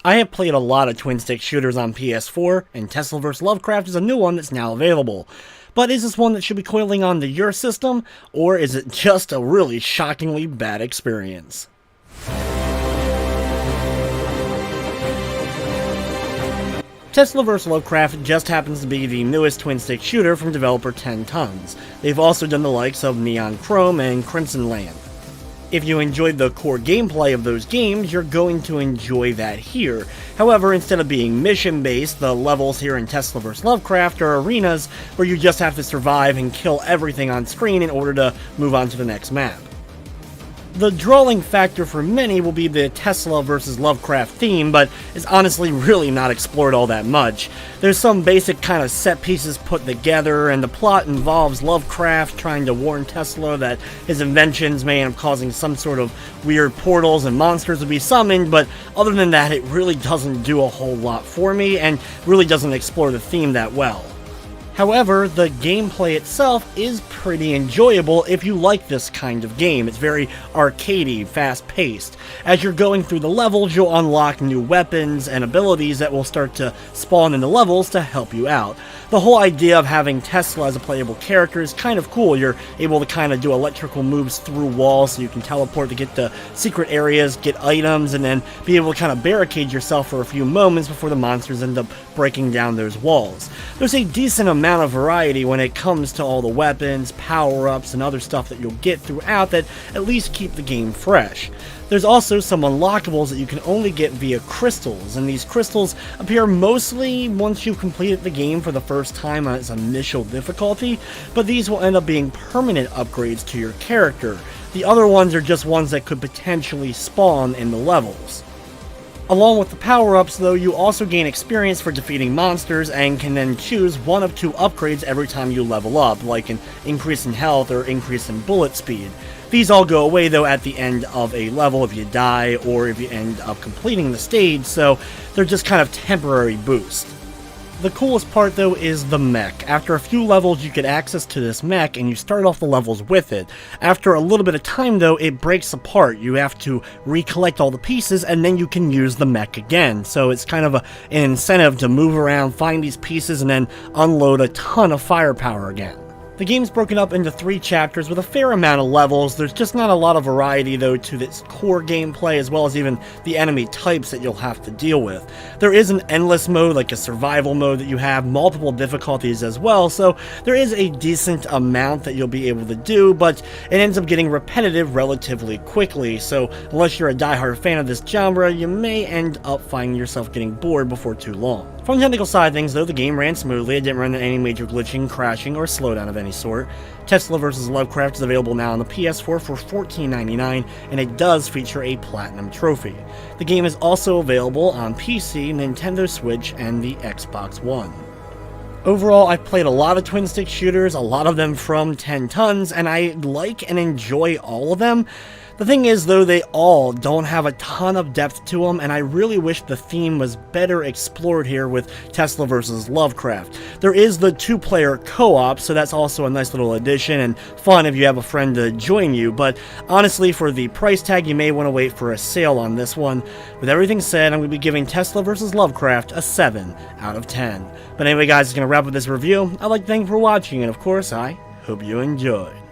I have played a lot of twin-stick shooters on PS4, and Tesla vs. Lovecraft is a new one that's now available. But is this one that should be coiling onto your system, or is it just a really shockingly bad experience? Tesla vs. Lovecraft just happens to be the newest twin-stick shooter from developer 10 Tons. They've also done the likes of Neon Chrome and Crimson Land. If you enjoyed the core gameplay of those games, you're going to enjoy that here. However, instead of being mission-based, the levels here in Tesla vs. Lovecraft are arenas where you just have to survive and kill everything on screen in order to move on to the next map. The drawing factor for many will be the Tesla vs. Lovecraft theme, but it's honestly really not explored all that much. There's some basic kind of set pieces put together, and the plot involves Lovecraft trying to warn Tesla that his inventions may end up causing some sort of weird portals and monsters to be summoned, but other than that, it really doesn't do a whole lot for me, and really doesn't explore the theme that well. However, the gameplay itself is pretty enjoyable if you like this kind of game. It's very arcadey, fast-paced. As you're going through the levels, you'll unlock new weapons and abilities that will start to spawn in the levels to help you out. The whole idea of having Tesla as a playable character is kind of cool. You're able to kind of do electrical moves through walls, so you can teleport to get to secret areas, get items, and then be able to kind of barricade yourself for a few moments before the monsters end up breaking down those walls. There's a decent amount of variety when it comes to all the weapons, power-ups, and other stuff that you'll get throughout that at least keep the game fresh. There's also some unlockables that you can only get via crystals, and these crystals appear mostly once you've completed the game for the first time on its initial difficulty, but these will end up being permanent upgrades to your character. The other ones are just ones that could potentially spawn in the levels. Along with the power-ups, though, you also gain experience for defeating monsters and can then choose one of two upgrades every time you level up, like an increase in health or increase in bullet speed. These all go away, though, at the end of a level if you die or if you end up completing the stage, so they're just kind of temporary boosts. The coolest part, though, is the mech. After a few levels, you get access to this mech, and you start off the levels with it. After a little bit of time, though, it breaks apart. You have to recollect all the pieces, and then you can use the mech again. So it's kind of an incentive to move around, find these pieces, and then unload a ton of firepower again. The game's broken up into 3 chapters with a fair amount of levels. There's just not a lot of variety, though, to its core gameplay, as well as even the enemy types that you'll have to deal with. There is an endless mode, like a survival mode, that you have multiple difficulties as well, so there is a decent amount that you'll be able to do, but it ends up getting repetitive relatively quickly, so unless you're a diehard fan of this genre, you may end up finding yourself getting bored before too long. From the technical side of things, though, the game ran smoothly. It didn't run into any major glitching, crashing, or slowdown of any sort. Tesla vs. Lovecraft is available now on the PS4 for $14.99, and it does feature a Platinum trophy. The game is also available on PC, Nintendo Switch, and the Xbox One. Overall, I've played a lot of twin-stick shooters, a lot of them from 10 Tons, and I like and enjoy all of them. The thing is, though, they all don't have a ton of depth to them, and I really wish the theme was better explored here with Tesla vs. Lovecraft. There is the 2-player co-op, so that's also a nice little addition and fun if you have a friend to join you, but honestly, for the price tag, you may want to wait for a sale on this one. With everything said, I'm going to be giving Tesla vs. Lovecraft a 7 out of 10. But anyway, guys, it's going to wrap up this review. I'd like to thank you for watching, and of course, I hope you enjoyed.